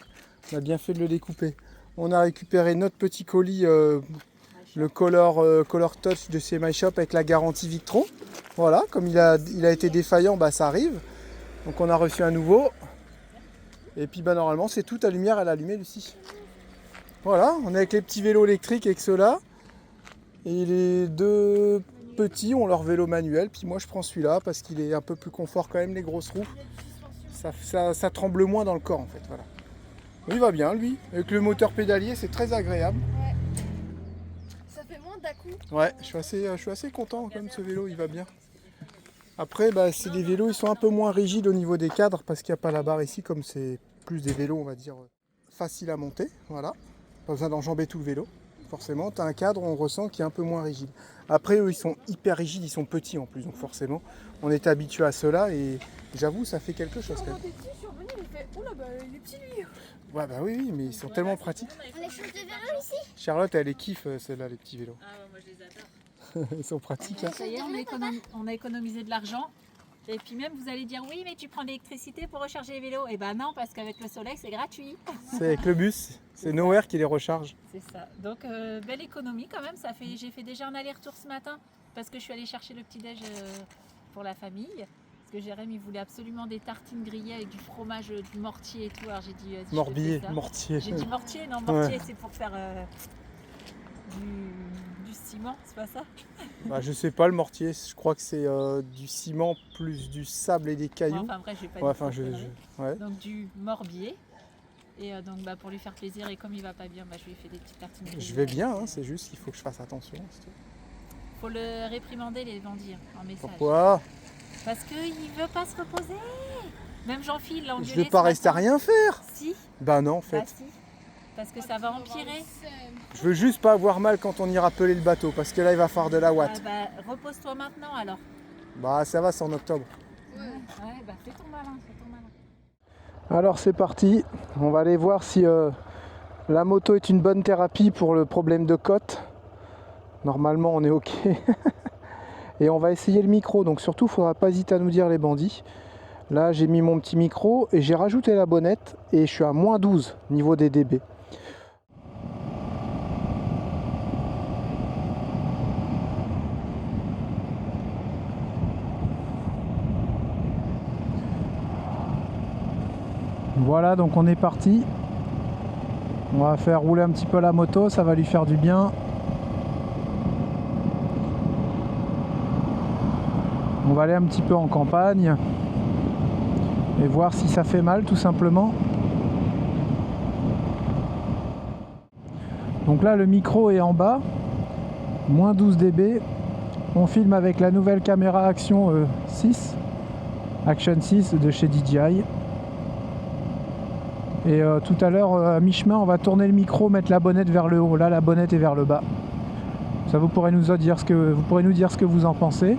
On a bien fait de le découper. On a récupéré notre petit colis, le Color Touch de chez My Shop avec la garantie Victron. Voilà, comme il a été défaillant, bah, ça arrive. Donc on a reçu un nouveau. Et puis bah, normalement, c'est tout, ta lumière, elle est allumée, Lucie. Voilà, on est avec les petits vélos électriques avec ceux-là. Et les 2 petits ont leur vélo manuel. Puis moi, je prends celui-là parce qu'il est un peu plus confort quand même, les grosses roues. Ça tremble moins dans le corps, en fait. Voilà. Il va bien, lui. Avec le moteur pédalier, c'est très agréable. Ça fait moins d'à-coups. Ouais, je suis assez content quand même, ce vélo, il va bien. Après, bah, c'est des vélos, ils sont un peu moins rigides au niveau des cadres parce qu'il n'y a pas la barre ici, comme c'est plus des vélos, on va dire, faciles à monter. Voilà. Pas besoin d'enjamber tout le vélo. Forcément, tu as un cadre, on ressent qui est un peu moins rigide. Après, eux, ils sont hyper rigides, ils sont petits en plus, donc forcément, on est habitué à cela et j'avoue, ça fait quelque chose quand même. Quand t'es petit, je suis revenu, il fait oula, bah il est petit lui. Ouais, bah oui, mais ils sont tellement pratiques. On les change de vélo ici. Charlotte, elle les kiffe, celle-là, les petits vélos. Ah ouais, moi je les adore. Ils sont pratiques. Hein. Ça y est, on a économisé de l'argent. Et puis même, vous allez dire, oui, mais tu prends l'électricité pour recharger les vélos. Et ben non, parce qu'avec le soleil, c'est gratuit. C'est avec le bus, c'est Nowhere qui les recharge. C'est ça. Donc, belle économie quand même. J'ai fait déjà un aller-retour ce matin parce que je suis allée chercher le petit-déj pour la famille. Parce que Jérémy, il voulait absolument des tartines grillées avec du fromage, du mortier et tout. Alors j'ai dit, vas-y, Morbier, je te fais ça. mortier. J'ai dit mortier, non, mortier, c'est pour faire du ciment, c'est pas ça? Bah, je sais pas, le mortier, je crois que c'est du ciment plus du sable et des cailloux. Enfin bref, j'ai pas Ouais, dit enfin, ça, ouais. Donc du morbier. Et donc bah, pour lui faire plaisir, et comme il va pas bien, bah, je lui ai fait des petites tartines grillées. Je vais bien, hein, c'est juste qu'il faut que je fasse attention. c'est tout. Faut le réprimander, les vendire en message. Pourquoi? Parce qu'il veut pas se reposer. Même Jean-Phil l'a engueulé. Je vais pas ce rester à matin. rien faire. Si, Bah non, en fait. bah si. Parce que ça va empirer. Je veux juste pas avoir mal quand on ira peler le bateau, parce que là, il va falloir de la Ah ouate. bah, repose-toi maintenant alors. Bah ça va, c'est en octobre. Ouais, bah fais ton malin, fais ton malin. Alors c'est parti, on va aller voir si la moto est une bonne thérapie pour le problème de côte. Normalement on est ok. Et on va essayer le micro, donc surtout il ne faudra pas hésiter à nous dire les bandits. Là j'ai mis mon petit micro et j'ai rajouté la bonnette et je suis à moins 12 niveau des dB. Voilà, donc on est parti. On va faire rouler un petit peu la moto, ça va lui faire du bien. On va aller un petit peu en campagne. et voir si ça fait mal tout simplement. Donc là le micro est en bas, moins 12 dB. On filme avec la nouvelle caméra Action 6, Action 6 de chez DJI. Et tout à l'heure à mi-chemin on va tourner le micro, mettre la bonnette vers le haut. Là la bonnette est vers le bas. Ça vous pourrez nous dire ce que vous en pensez.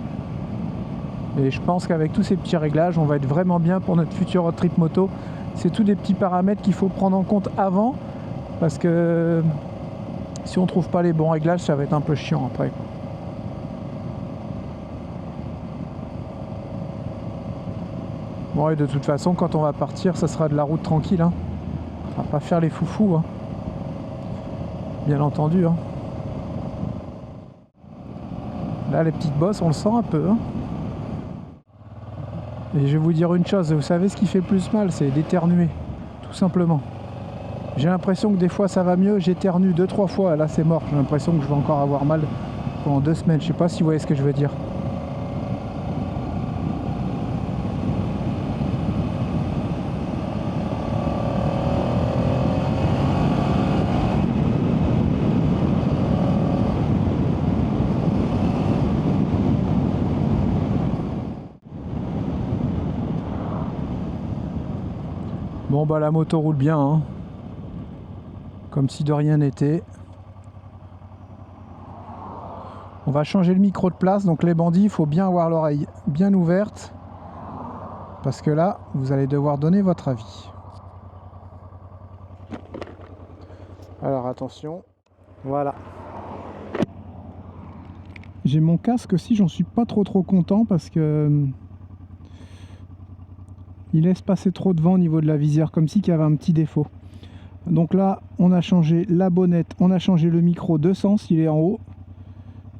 Et je pense qu'avec tous ces petits réglages, on va être vraiment bien pour notre futur road trip moto. C'est tous des petits paramètres qu'il faut prendre en compte avant, parce que si on trouve pas les bons réglages, ça va être un peu chiant après. Bon, et de toute façon, quand on va partir, ça sera de la route tranquille, hein. On va pas faire les foufous, hein. Bien entendu, hein. Là, les petites bosses, on le sent un peu, hein. Et je vais vous dire une chose, vous savez ce qui fait le plus mal, c'est d'éternuer, tout simplement. J'ai l'impression que des fois ça va mieux, j'éternue 2-3 fois, là c'est mort. J'ai l'impression que je vais encore avoir mal pendant 2 semaines. Je sais pas si vous voyez ce que je veux dire. Bon bah la moto roule bien, hein. Comme si de rien n'était. On va changer le micro de place, donc les bandits, il faut bien avoir l'oreille bien ouverte, parce que là, vous allez devoir donner votre avis. Alors attention, voilà. J'ai mon casque aussi, j'en suis pas trop content parce que il laisse passer trop de vent au niveau de la visière, comme si il y avait un petit défaut. Donc là, on a changé la bonnette, on a changé le micro de sens, il est en haut.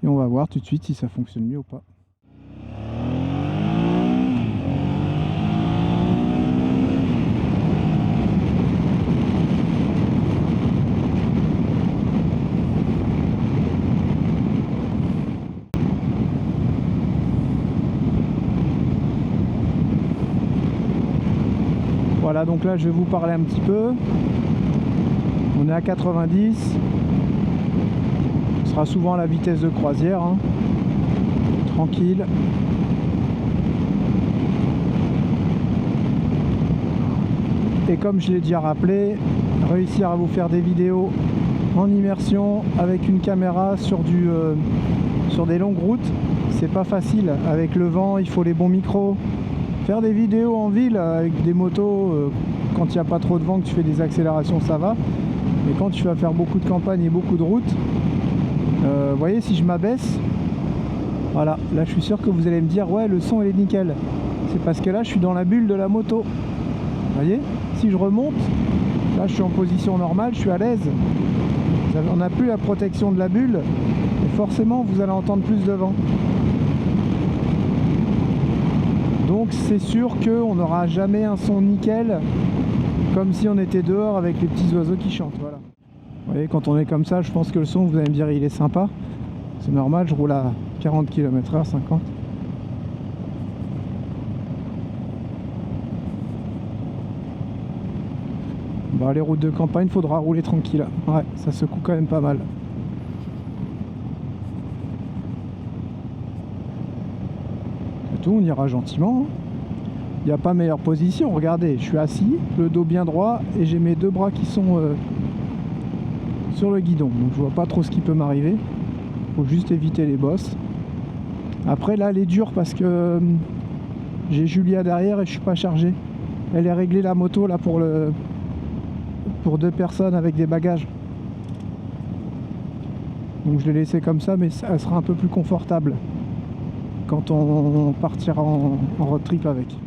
Et on va voir tout de suite si ça fonctionne mieux ou pas. Voilà, donc là je vais vous parler un petit peu. On est à 90. Ce sera souvent à la vitesse de croisière, hein. Tranquille. Et comme je l'ai déjà rappelé, réussir à vous faire des vidéos en immersion avec une caméra sur des longues routes, c'est pas facile. Avec le vent, il faut les bons micros. Faire des vidéos en ville avec des motos, quand il n'y a pas trop de vent, que tu fais des accélérations, ça va. Mais quand tu vas faire beaucoup de campagne et beaucoup de routes, vous voyez, si je m'abaisse, voilà, là je suis sûr que vous allez me dire ouais, le son il est nickel. C'est parce que là je suis dans la bulle de la moto. Vous voyez, si je remonte, là je suis en position normale, je suis à l'aise. On n'a plus la protection de la bulle et forcément vous allez entendre plus de vent. Donc c'est sûr qu'on n'aura jamais un son nickel comme si on était dehors avec les petits oiseaux qui chantent. Voilà. Vous voyez, quand on est comme ça, je pense que le son, vous allez me dire, il est sympa. C'est normal, je roule à 40 km/h, 50. Bah, les routes de campagne, il faudra rouler tranquille. Ouais, ça secoue quand même pas mal. C'est tout, on ira gentiment. Il n'y a pas meilleure position. Regardez, je suis assis, le dos bien droit, et j'ai mes 2 bras qui sont sur le guidon. Donc je vois pas trop ce qui peut m'arriver. Faut juste éviter les bosses. Après là, elle est dure parce que j'ai Julia derrière et je suis pas chargé. Elle est réglée la moto là pour 2 personnes avec des bagages. Donc je l'ai laissée comme ça, mais elle sera un peu plus confortable quand on partira en road trip avec.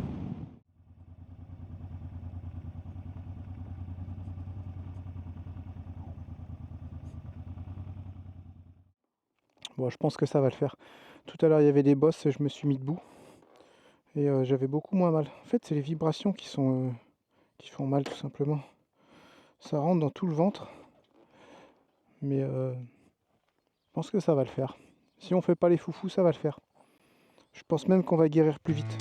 Bon, je pense que ça va le faire. Tout à l'heure, il y avait des bosses et je me suis mis debout. Et j'avais beaucoup moins mal. En fait, c'est les vibrations qui font mal, tout simplement. Ça rentre dans tout le ventre. Mais je pense que ça va le faire. Si on fait pas les foufous, ça va le faire. Je pense même qu'on va guérir plus vite.